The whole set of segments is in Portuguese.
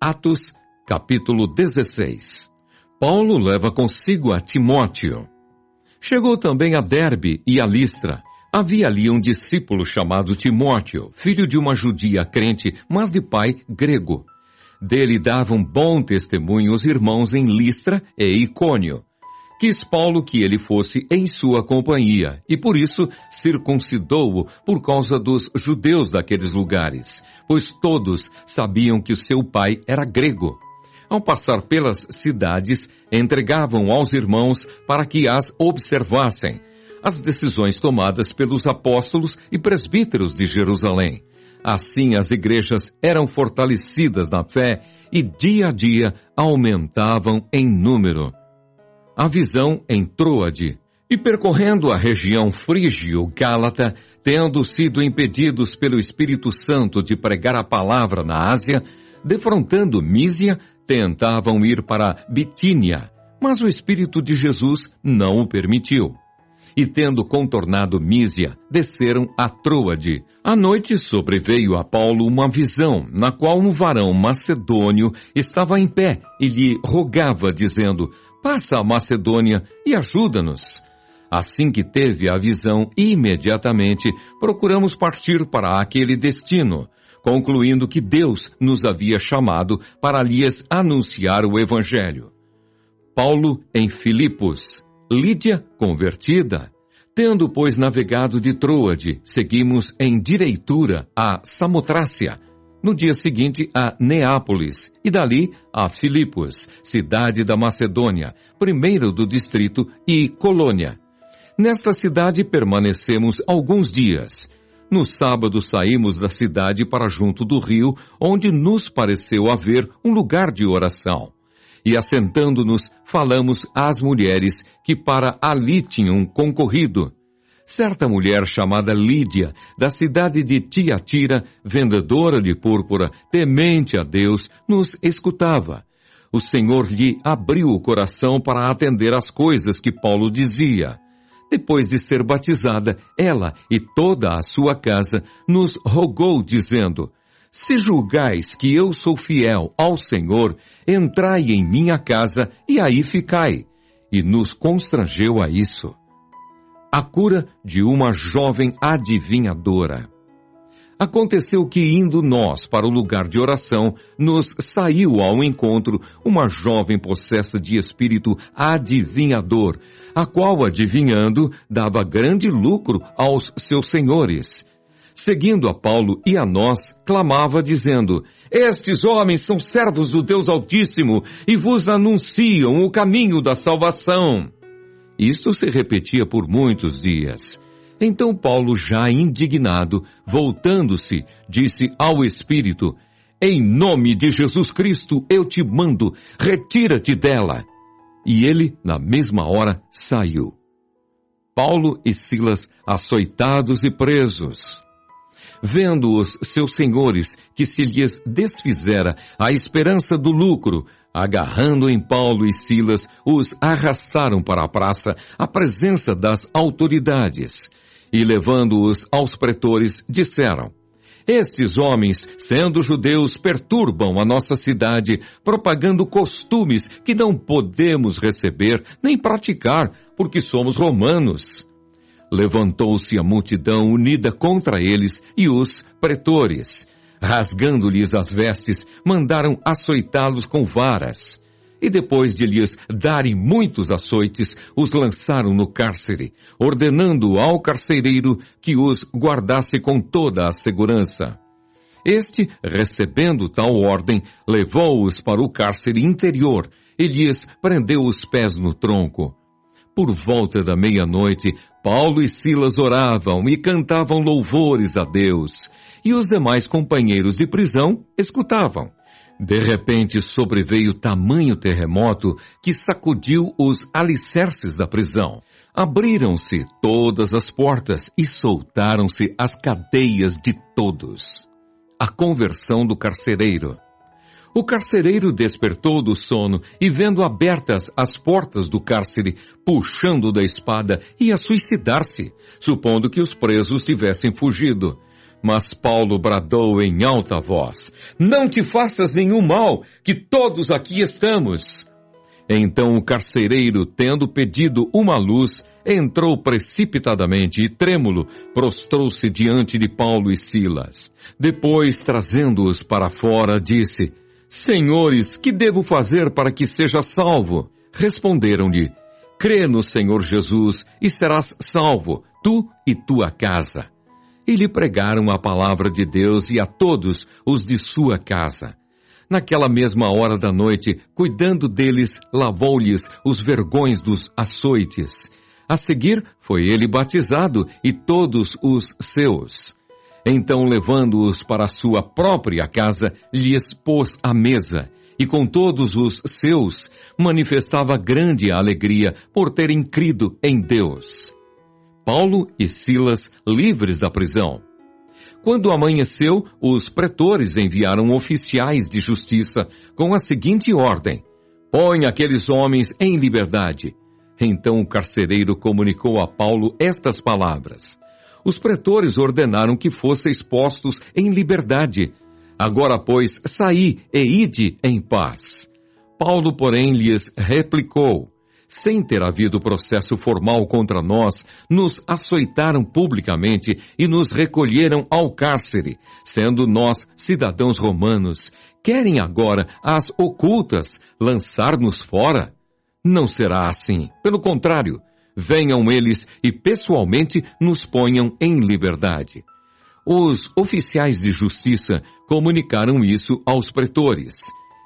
Atos, capítulo 16. Paulo leva consigo a Timóteo. Chegou também a Derbe e a Listra. Havia ali um discípulo chamado Timóteo, filho de uma judia crente, mas de pai grego. Dele davam bom testemunho os irmãos em Listra e Icônio. Quis Paulo que ele fosse em sua companhia, e por isso circuncidou-o por causa dos judeus daqueles lugares, pois todos sabiam que o seu pai era grego. Ao passar pelas cidades, entregavam aos irmãos para que as observassem, as decisões tomadas pelos apóstolos e presbíteros de Jerusalém. Assim as igrejas eram fortalecidas na fé e dia a dia aumentavam em número. A visão em Troade. E percorrendo a região frígio-gálata, tendo sido impedidos pelo Espírito Santo de pregar a palavra na Ásia, defrontando Mísia, tentavam ir para Bitínia, mas o Espírito de Jesus não o permitiu. E tendo contornado Mísia, desceram a Troade. À noite sobreveio a Paulo uma visão, na qual um varão macedônio estava em pé e lhe rogava, dizendo: passa a Macedônia e ajuda-nos. Assim que teve a visão, imediatamente procuramos partir para aquele destino, concluindo que Deus nos havia chamado para lhes anunciar o Evangelho. Paulo em Filipos, Lídia convertida. Tendo, pois, navegado de Troade, seguimos em direitura a Samotrácia, no dia seguinte a Neápolis, e dali a Filipos, cidade da Macedônia, primeiro do distrito, e Colônia. Nesta cidade permanecemos alguns dias. No sábado saímos da cidade para junto do rio, onde nos pareceu haver um lugar de oração. E assentando-nos, falamos às mulheres que para ali tinham concorrido. Certa mulher chamada Lídia, da cidade de Tiatira, vendedora de púrpura, temente a Deus, nos escutava. O Senhor lhe abriu o coração para atender às coisas que Paulo dizia. Depois de ser batizada, ela e toda a sua casa nos rogou, dizendo: se julgais que eu sou fiel ao Senhor, entrai em minha casa e aí ficai. E nos constrangeu a isso. A cura de uma jovem adivinhadora. Aconteceu que, indo nós para o lugar de oração, nos saiu ao encontro uma jovem possessa de espírito adivinhador, a qual, adivinhando, dava grande lucro aos seus senhores. Seguindo a Paulo e a nós, clamava, dizendo: estes homens são servos do Deus Altíssimo e vos anunciam o caminho da salvação. Isto se repetia por muitos dias. Então Paulo, já indignado, voltando-se, disse ao Espírito: em nome de Jesus Cristo eu te mando, retira-te dela. E ele, na mesma hora, saiu. Paulo e Silas açoitados e presos. Vendo os seus senhores que se lhes desfizera a esperança do lucro, agarrando em Paulo e Silas, os arrastaram para a praça, à presença das autoridades. E levando-os aos pretores, disseram: estes homens, sendo judeus, perturbam a nossa cidade, propagando costumes que não podemos receber nem praticar, porque somos romanos. Levantou-se a multidão unida contra eles e os pretores, rasgando-lhes as vestes, mandaram açoitá-los com varas. E depois de lhes darem muitos açoites, os lançaram no cárcere, ordenando ao carcereiro que os guardasse com toda a segurança. Este, recebendo tal ordem, levou-os para o cárcere interior e lhes prendeu os pés no tronco. Por volta da meia-noite, Paulo e Silas oravam e cantavam louvores a Deus, e os demais companheiros de prisão escutavam. De repente sobreveio tamanho terremoto que sacudiu os alicerces da prisão. Abriram-se todas as portas e soltaram-se as cadeias de todos. A conversão do carcereiro. O carcereiro despertou do sono e, vendo abertas as portas do cárcere, puxando da espada, ia suicidar-se, supondo que os presos tivessem fugido. Mas Paulo bradou em alta voz: Não te faças nenhum mal, que todos aqui estamos. Então o carcereiro, tendo pedido uma luz, entrou precipitadamente e, trêmulo, prostrou-se diante de Paulo e Silas. Depois, trazendo-os para fora, disse: Senhores, que devo fazer para que seja salvo? Responderam-lhe: Crê no Senhor Jesus e serás salvo, tu e tua casa. E lhe pregaram a palavra de Deus e a todos os de sua casa. Naquela mesma hora da noite, cuidando deles, lavou-lhes os vergões dos açoites. A seguir, foi ele batizado e todos os seus. Então, levando-os para a sua própria casa, lhes pôs à mesa, e com todos os seus, manifestava grande alegria por terem crido em Deus. Paulo e Silas livres da prisão. Quando amanheceu, os pretores enviaram oficiais de justiça com a seguinte ordem: Põe aqueles homens em liberdade. Então o carcereiro comunicou a Paulo estas palavras. Os pretores ordenaram que fossem expostos em liberdade. Agora, pois, saí e ide em paz. Paulo, porém, lhes replicou: Sem ter havido processo formal contra nós, nos açoitaram publicamente e nos recolheram ao cárcere, sendo nós cidadãos romanos. Querem agora, às ocultas, lançar-nos fora? Não será assim. Pelo contrário, venham eles e pessoalmente nos ponham em liberdade. Os oficiais de justiça comunicaram isso aos pretores,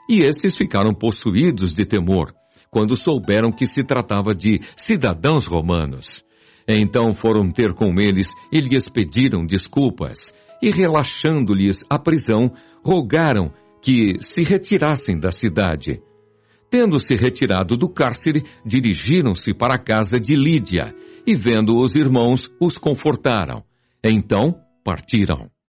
e estes ficaram possuídos de temor, quando souberam que se tratava de cidadãos romanos. Então foram ter com eles e lhes pediram desculpas, e relaxando-lhes a prisão, rogaram que se retirassem da cidade. Tendo-se retirado do cárcere, dirigiram-se para a casa de Lídia, e vendo os irmãos, os confortaram. Então partiram.